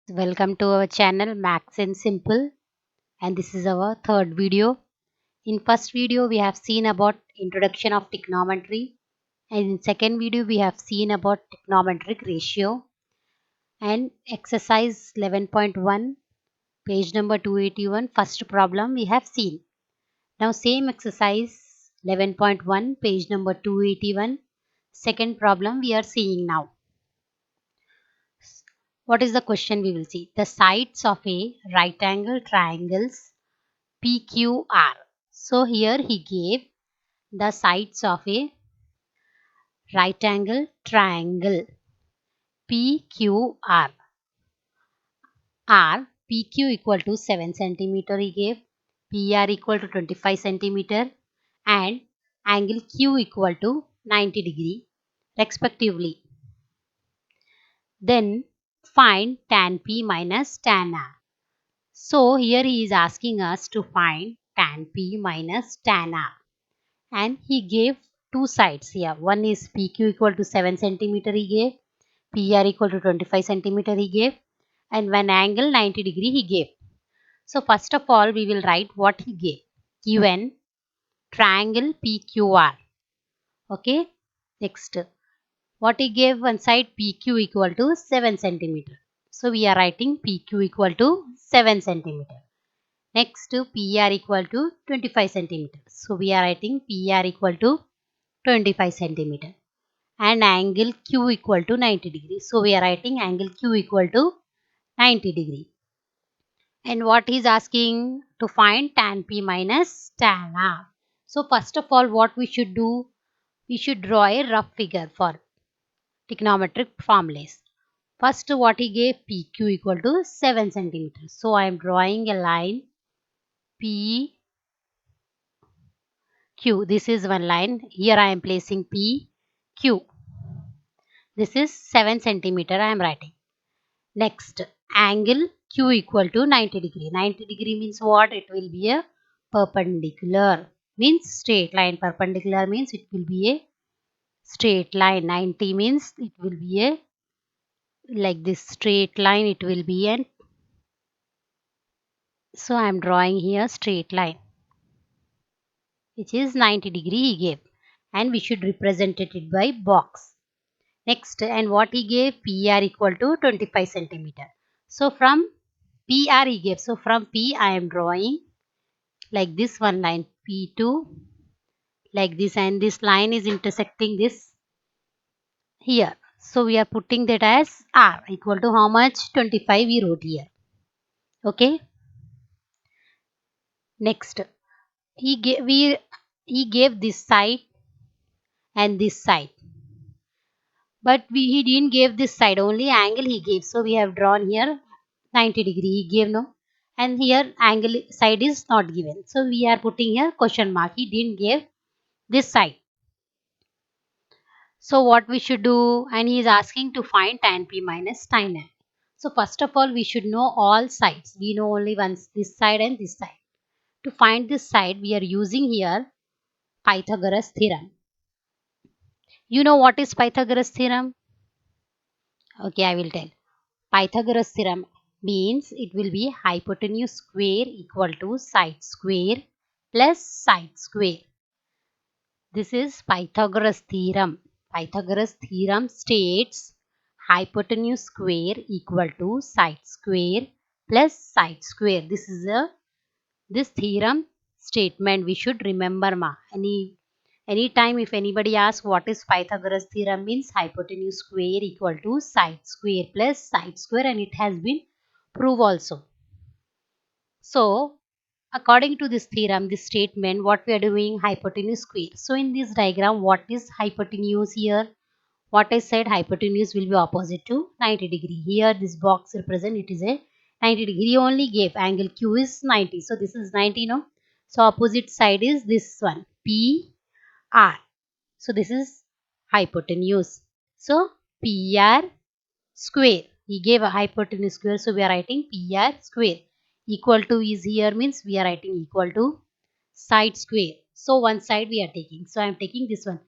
Welcome to our channel Max and Simple, and this is our third video. In first video we have seen about introduction of trigonometry, and in second video we have seen about trigonometric ratio and exercise 11.1 page number 281 first problem we have seen. Now same exercise 11.1 page number 281 second problem we are seeing now. What is the question we will see? The sides of a right angle triangles PQR. So here he gave the sides of a right angle triangle PQR. PQ equal to 7 centimeter he gave, PR equal to 25 centimeter, and angle Q equal to 90 degree respectively. Then find tan P minus tan R. So here he is asking us to find tan P minus tan R. And he gave two sides here. One is PQ equal to 7 centimeter he gave, PR equal to 25 centimeter he gave, and one angle 90 degree he gave. So first of all we will write what he gave. Given triangle PQR. Okay. Next, what he gave one side PQ equal to 7 centimeter. So we are writing PQ equal to 7 centimeter. Next, PR equal to 25 centimeter. So we are writing PR equal to 25 centimeter, and angle Q equal to 90 degree. So we are writing angle Q equal to 90 degree. And what he is asking to find tan P minus tan R. So first of all what we should do, we should draw a rough figure for trigonometric formulas. First what he gave, PQ equal to 7 centimeters. So I am drawing a line PQ. This is one line. Here I am placing PQ. This is 7 centimeter I am writing. Next, angle Q equal to 90 degree. 90 degree means what? It will be a perpendicular. Means straight line. Perpendicular means it will be a straight line. 90 means it will be a like this straight line. It will be an. So I am drawing here straight line, which is 90 degree he gave, and we should represent it by box. Next, and what he gave, PR equal to 25 centimeter. So from PR he gave. So from P I am drawing like this one line P2 like this, and this line is intersecting this here. So we are putting that as R equal to how much? 25 we wrote here. Okay. Next, he gave this side and this side. But he didn't give this side, only angle he gave. So we have drawn here 90 degree. He gave no. And here angle side is not given. So we are putting here question mark. He didn't give this side. So what we should do? And he is asking to find tan P minus tan R. So first of all we should know all sides. We know only once this side and this side. To find this side we are using here Pythagoras theorem. You know what is Pythagoras theorem? Okay, I will tell. Pythagoras theorem means it will be hypotenuse square equal to side square plus side square. This is Pythagoras theorem. Pythagoras theorem states hypotenuse square equal to side square plus side square. This theorem statement we should remember ma. Anytime if anybody asks what is Pythagoras theorem, means hypotenuse square equal to side square plus side square, and it has been proved also. So according to this theorem, this statement, what we are doing, hypotenuse square. So in this diagram, what is hypotenuse here? What I said, hypotenuse will be opposite to 90 degree. Here this box represent it is a 90 degree. He only gave angle Q is 90. So this is 90 no. So opposite side is this one PR. So this is hypotenuse. So PR square. He gave a hypotenuse square. So we are writing PR square. Equal to is here means we are writing equal to side square. So one side we are taking. So I am taking this one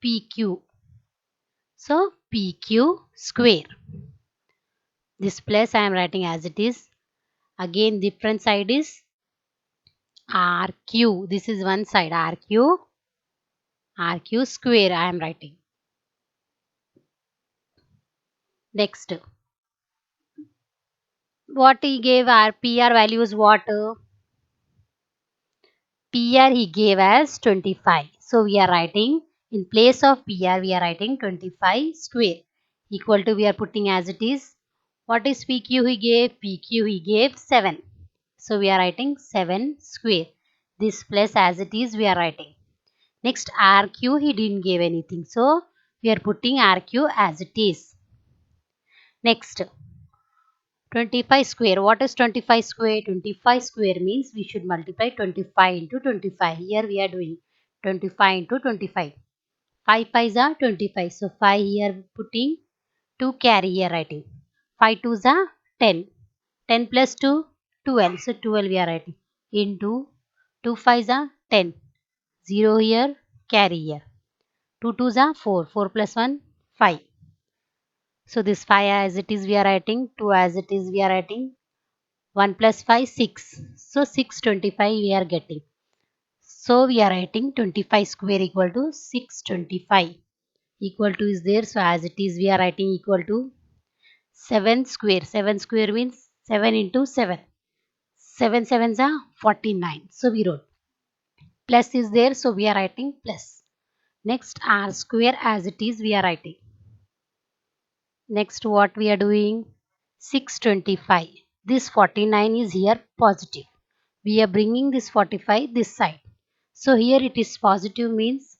PQ. So PQ square. This plus I am writing as it is. Again different side is RQ. This is one side RQ square I am writing. Next, what he gave our PR values what? PR he gave as 25. So we are writing in place of PR we are writing 25 square equal to we are putting as it is. What is PQ he gave? PQ he gave 7. So we are writing 7 square. This plus as it is we are writing. Next RQ he didn't give anything. So we are putting RQ as it is. Next 25 square. What is 25 square? 25 square means we should multiply 25 into 25. Here we are doing 25 into 25. 5 5s are 25. So 5 here putting 2 carry here writing. 5 2s are 10. 10 plus 2 12. So 12 we are writing into 2 5s are 10. 0 here carry here. 2 2s are 4. 4 plus 1 5. So this 5 as it is we are writing. 2 as it is we are writing. 1 plus 5 6. So 625 we are getting. So we are writing 25 square equal to 625. Equal to is there. So as it is we are writing equal to 7 square. 7 square means 7 into 7. 7 sevens are 49. So we wrote. Plus is there. So we are writing plus. Next r square as it is we are writing. Next what we are doing? 625. This 49 is here positive. We are bringing this 45 this side. So here it is positive means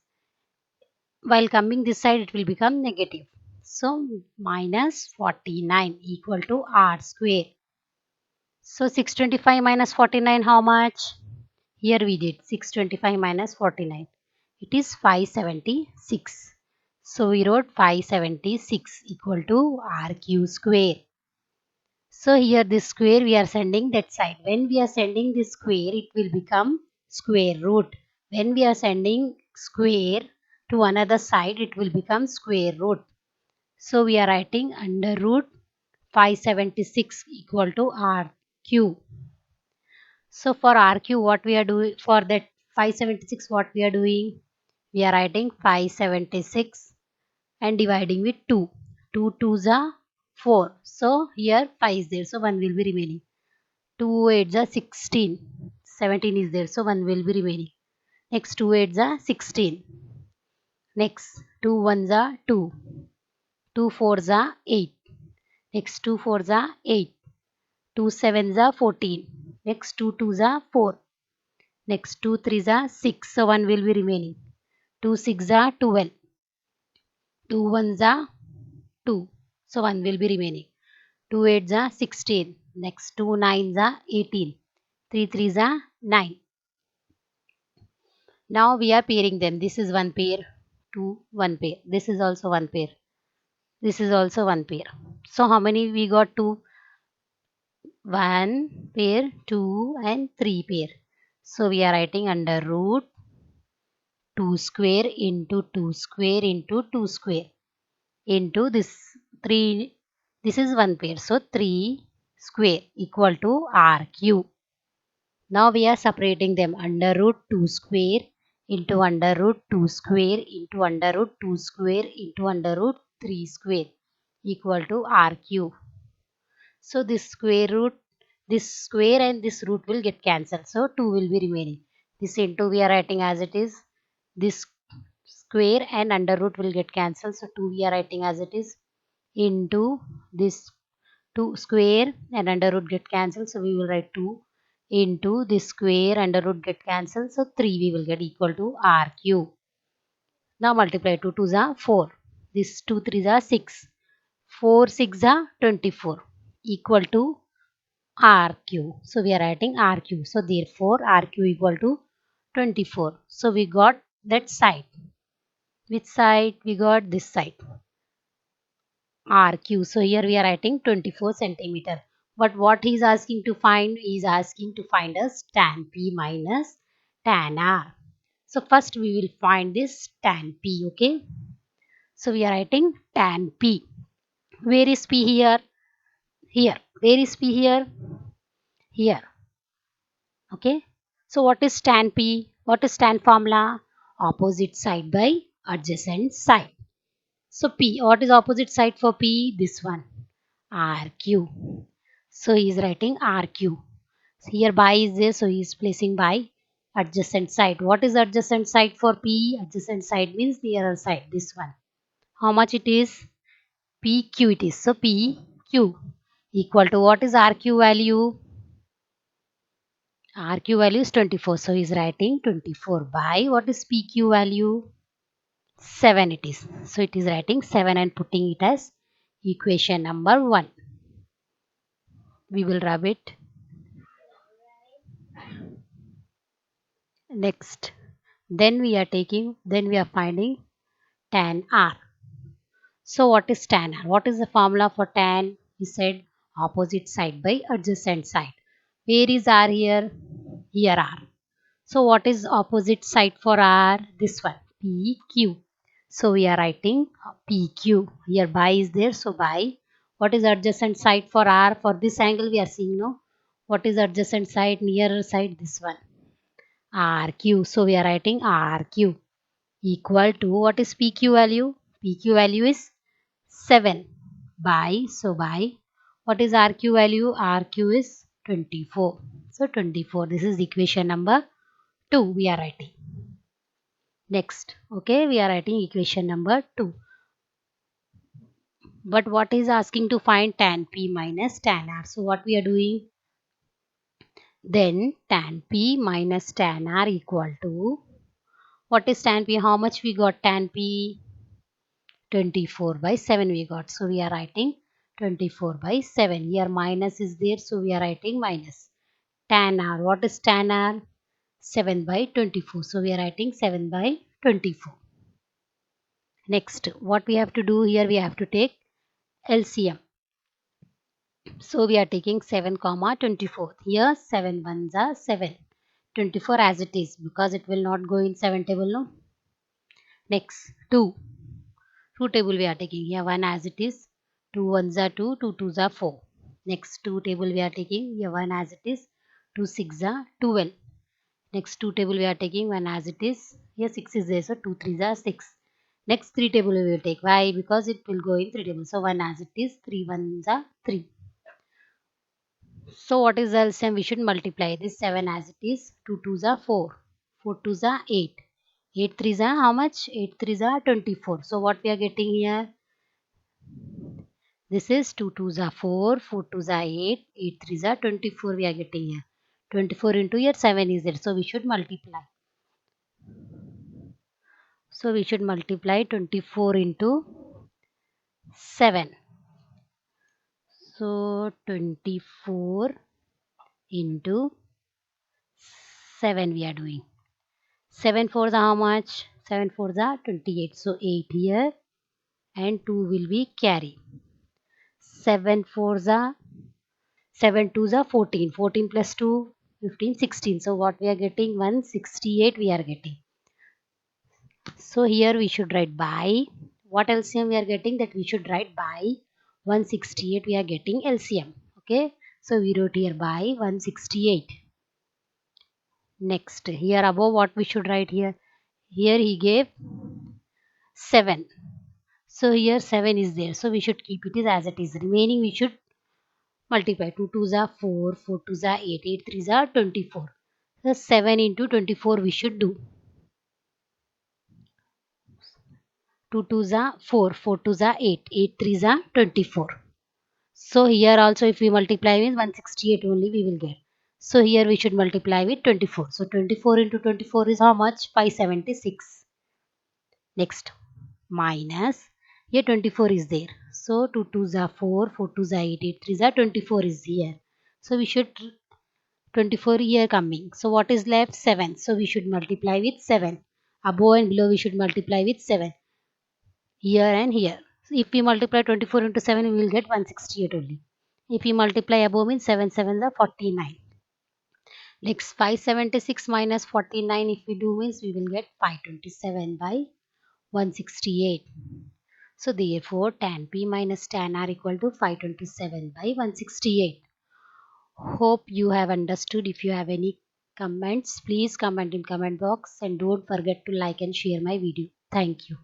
while coming this side it will become negative. So minus 49 equal to r square. So 625 minus 49 how much? Here we did 625 minus 49. It is 576. So we wrote 576 equal to RQ square. So here this square we are sending that side. When we are sending this square it will become square root. When we are sending square to another side it will become square root. So we are writing under root 576 equal to RQ. So for RQ what we are doing for that 576 what we are doing? We are writing 576 and dividing with 2. 2 2s are 4. So here 5 is there. So 1 will be remaining. 2 8s are 16. 17 is there. So 1 will be remaining. Next 2 8s are 16. Next 2 1s are 2. 2 4s are 8. Next 2 4s are 8. 2 7s are 14. Next 2 2s are 4. Next 2 3s are 6. So 1 will be remaining. 2 6 are 12. 2 1s are 2. So 1 will be remaining. 2 8s are 16. Next 2 9s are 18. 3 3s are 9. Now we are pairing them. This is one pair, 2, 1 pair. This is also one pair. This is also one pair. So how many we got? 2? 1 pair, 2 and 3 pair. So we are writing under root 2 square into 2 square into 2 square into this 3. This is one pair. So 3 square equal to RQ. Now we are separating them under root 2 square into under root 2 square into under root 2 square into under root 3 square equal to RQ. So this square and this root will get cancelled. So 2 will be remaining. This into we are writing as it is. This square and under root will get cancelled. So 2 we are writing as it is into this 2 square and under root get cancelled. So we will write 2 into this square under root get cancelled. So 3 we will get equal to RQ. Now multiply 2 2s are 4. This 2 3s are 6. 4 6 are 24 equal to RQ. So we are writing RQ. So therefore RQ equal to 24. So we got that side. Which side? We got this side. RQ. So here we are writing 24 centimeter. But what he is asking to find? He is asking to find us tan P minus tan R. So first we will find this tan P. Okay. So we are writing tan P. Where is P here? here. Where is P here? Here. Okay. So what is tan P? What is tan formula? Opposite side by adjacent side. So P, what is opposite side for P? This one. RQ. So he is writing RQ. Here by is there, so he is placing by adjacent side. What is adjacent side for P? Adjacent side means nearer side, this one. How much it is? PQ it is. So PQ equal to what is RQ value? RQ value is 24. So he is writing 24 by what is PQ value? 7 it is. So it is writing 7 and putting it as equation number 1. We will rub it. Next. Then we are finding tan R. So what is tan R? What is the formula for tan? We said opposite side by adjacent side. Where is R here? Here R. So what is opposite side for R? This one, PQ. So we are writing PQ. Here by is there, so by. What is adjacent side for R? For this angle we are seeing, no? What is adjacent side, nearer side? This one, RQ. So we are writing RQ equal to what is PQ value? PQ value is 7 by, so by what is RQ value? RQ is 24. So 24, this is equation number 2 we are writing. Next, okay, we are writing equation number 2. But what is asking to find tan P minus tan R? So what we are doing? Then tan P minus tan R equal to, what is tan P? How much we got tan P? 24 by 7 we got. So we are writing 24 by 7. Here minus is there, so we are writing minus. Tan R, what is tan R? 7 by 24. So we are writing 7 by 24. Next, what we have to do here? We have to take LCM. So we are taking 7 comma 24. Here 7 ones are 7. 24 as it is, because it will not go in 7 table, no? Next, 2. 2 table we are taking here, 1 as it is. 2 ones are 2, 2 twos are 4. Next 2 table we are taking here, 1 as it is. 2 6 are 12. Next 2 table we are taking 1 as it is. Here 6 is there, so 2 3s are 6. Next 3 table we will take. Why? Because it will go in 3 tables. So 1 as it is, 3 ones are 3. So what is the LCM? We should multiply this 7 as it is. 2 twos are 4. 4 twos are 8. 8 threes are how much? 8 threes are 24. So what we are getting here? This is 2 twos are 4. 4 twos are 8. 8 threes are 24 we are getting here. 24 into here 7 is there. So we should multiply. So we should multiply 24 into 7. So 24 into 7 we are doing. 7 fours are how much? 7 fours are 28. So 8 here and 2 will be carry. 7 fours are 7 twos are 14. 14 plus 2, 15, 16. So what we are getting? 168 we are getting. So here we should write by. What LCM we are getting? That we should write by 168 we are getting LCM. Okay. So we wrote here by 168. Next, here above what we should write here? Here he gave 7. So here 7 is there. So we should keep it as it is. Remaining we should multiply. 2 twos are 4. 4 twos are 8. 8 threes are 24. So 7 into 24 we should do. 2 twos are 4. 4 twos are 8. 8 threes are 24. So here also if we multiply with 168 only we will get. So here we should multiply with 24. So 24 into 24 is how much? 576. Next, minus. Here 24 is there. So 2 twos are 4. 4 twos are 8. 8 threes are 24 is here. So we should 24 here coming. So what is left? 7. So we should multiply with 7. Above and below we should multiply with 7. Here and here. So if we multiply 24 into 7, we will get 168 only. If we multiply above means 7 7 are 49. Next 576 minus 49 if we do means we will get 527 by 168. So therefore tan P minus tan R equal to 527 by 168. Hope you have understood. If you have any comments, please comment in comment box and don't forget to like and share my video. Thank you.